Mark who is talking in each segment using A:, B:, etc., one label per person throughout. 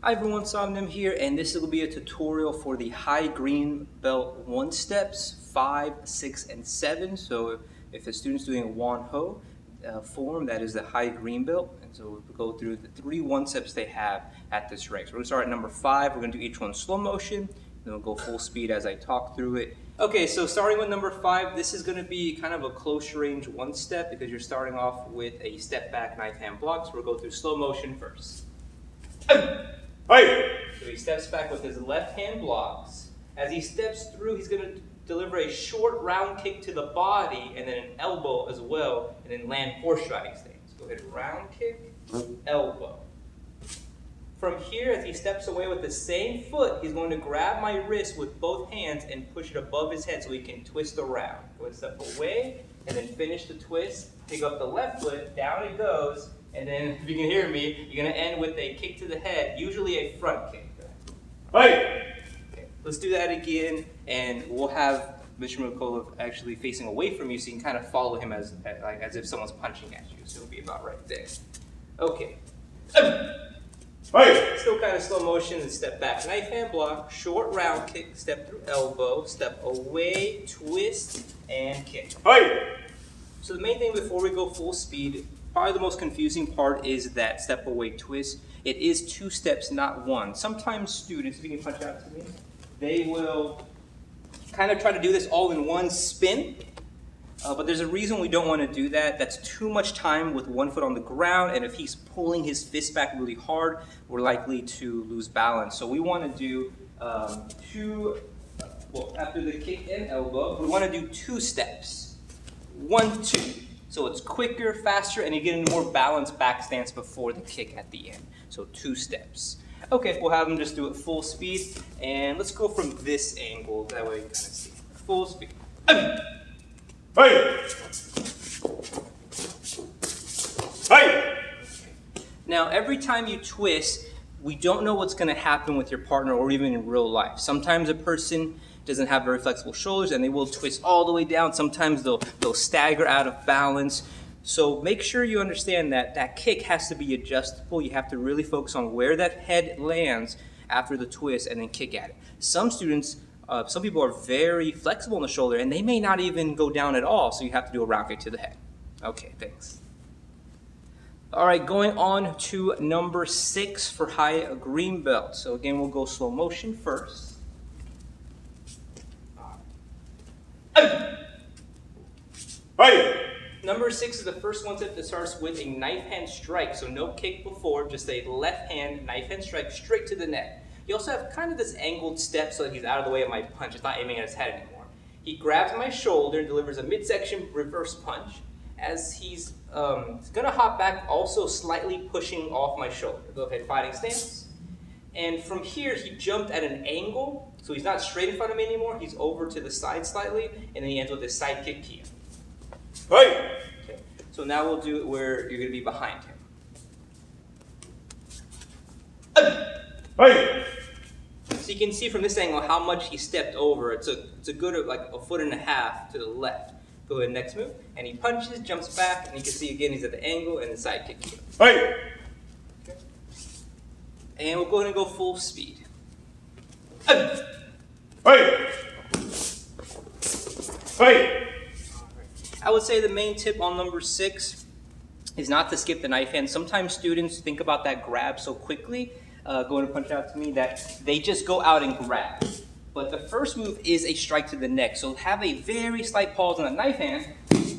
A: Hi everyone, Somnum here, and this will be a tutorial for the high green belt 1 steps 5, 6, and 7. So if the student's doing a Kwon-Do form, that is the high green belt. And so we'll go through the 3 1 steps they have at this rank. So we're going to start at number 5. We're going to do each one slow motion, then we'll go full speed as I talk through it. Okay, so starting with number 5, this is going to be kind of a close range 1 step because you're starting off with a step back knife hand block. So we'll go through slow motion first.
B: Hey!
A: So he steps back with his left hand blocks. As he steps through, he's going to deliver a short round kick to the body and then an elbow as well, and then land horse riding stance. Go ahead, round kick, elbow. From here, as he steps away with the same foot, he's going to grab my wrist with both hands and push it above his head so he can twist around. Go ahead, step away, and then finish the twist. Pick up the left foot, down it goes. And then, if you can hear me, you're going to end with a kick to the head, usually a front kick.
B: Hey!
A: Okay, let's do that again, and we'll have Mr. McCullough actually facing away from you so you can kind of follow him as if someone's punching at you. So it'll be about right there. Okay.
B: Hey!
A: Still kind of slow motion and step back. Knife hand block, short round kick, step through elbow, step away, twist, and kick.
B: Hey!
A: So the main thing before we go full speed, probably the most confusing part is that step away twist. It is 2 steps, not 1. Sometimes students, if you can punch out to me, they will kind of try to do this all in one spin. But there's a reason we don't want to do that. That's too much time with 1 foot on the ground, and if he's pulling his fist back really hard, we're likely to lose balance. So we want to do after the kick and elbow, we want to do 2 steps. 1, 2. So it's quicker, faster, and you get into more balanced back stance before the kick at the end. So 2 steps. Okay, we'll have them just do it full speed. And let's go from this angle. That way you can kind of see. Full speed.
B: Hey! Hey!
A: Now, every time you twist, we don't know what's going to happen with your partner or even in real life. Sometimes a person doesn't have very flexible shoulders and they will twist all the way down. Sometimes they'll stagger out of balance. So make sure you understand that that kick has to be adjustable. You have to really focus on where that head lands after the twist and then kick at it. Some students, some people are very flexible in the shoulder and they may not even go down at all. So you have to do a round kick to the head. Okay, thanks. All right, going on to number 6 for high green belt. So again, we'll go slow motion first.
B: Hey!
A: Number 6 is the first 1 step that starts with a knife hand strike. So no kick before, just a left hand knife hand strike straight to the neck. You also have kind of this angled step so that he's out of the way of my punch. It's not aiming at his head anymore. He grabs my shoulder and delivers a midsection reverse punch. As he's going to hop back, also slightly pushing off my shoulder. Go ahead, fighting stance. And from here, he jumped at an angle. So he's not straight in front of me anymore. He's over to the side slightly. And then he ends with a side kick here.
B: Hey!
A: Okay. So now we'll do it where you're going to be behind him.
B: Hey!
A: So you can see from this angle how much he stepped over. It's a good like a 1.5 feet to the left. Go ahead, next move. And he punches, jumps back, and you can see again he's at the angle and the side kick here.
B: Hey!
A: Okay. And we'll go ahead and go full speed. Hey!
B: Hey!
A: I would say the main tip on number 6 is not to skip the knife hand. Sometimes students think about that grab so quickly, going to punch out to me, that they just go out and grab. But the first move is a strike to the neck. So have a very slight pause on the knife hand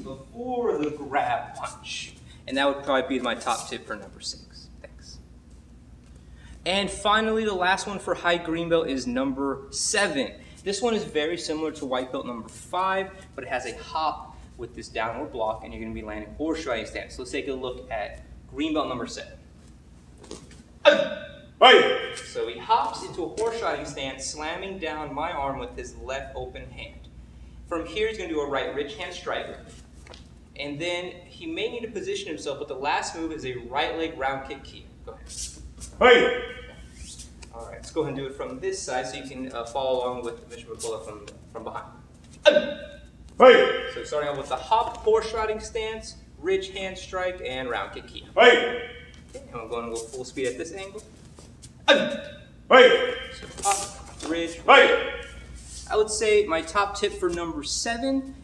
A: before the grab punch. And that would probably be my top tip for number 6. Thanks. And finally, the last one for high green belt is number 7. This one is very similar to white belt number 5, but it has a hop with this downward block, and you're going to be landing horse riding stance. So let's take a look at green belt number 7.
B: Hey!
A: So he hops into a horse riding stance, slamming down my arm with his left open hand. From here, he's going to do a right rich hand strike. And then he may need to position himself, but the last move is a right leg round kick here. Go ahead.
B: Hey!
A: All right, let's go ahead and do it from this side so you can follow along with Mr. McCullough from behind.
B: Hey!
A: So starting out with the hop, horse riding stance, ridge hand strike, and round kick here.
B: Hey!
A: Okay, and we're going to go full speed at this angle.
B: Hey!
A: So pop, bridge.
B: Hey!
A: I would say my top tip for number 7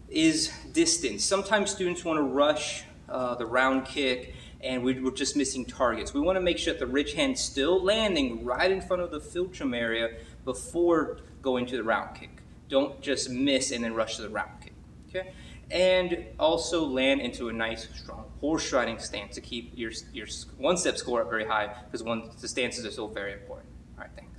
A: is distance. Sometimes students want to rush the round kick and we're just missing targets. We want to make sure that the ridge hand's still landing right in front of the philtrum area before going to the round kick. Don't just miss and then rush to the round kick. Okay? And also land into a nice, strong horse riding stance to keep your one-step score up very high because the stances are so very important. All right, thanks.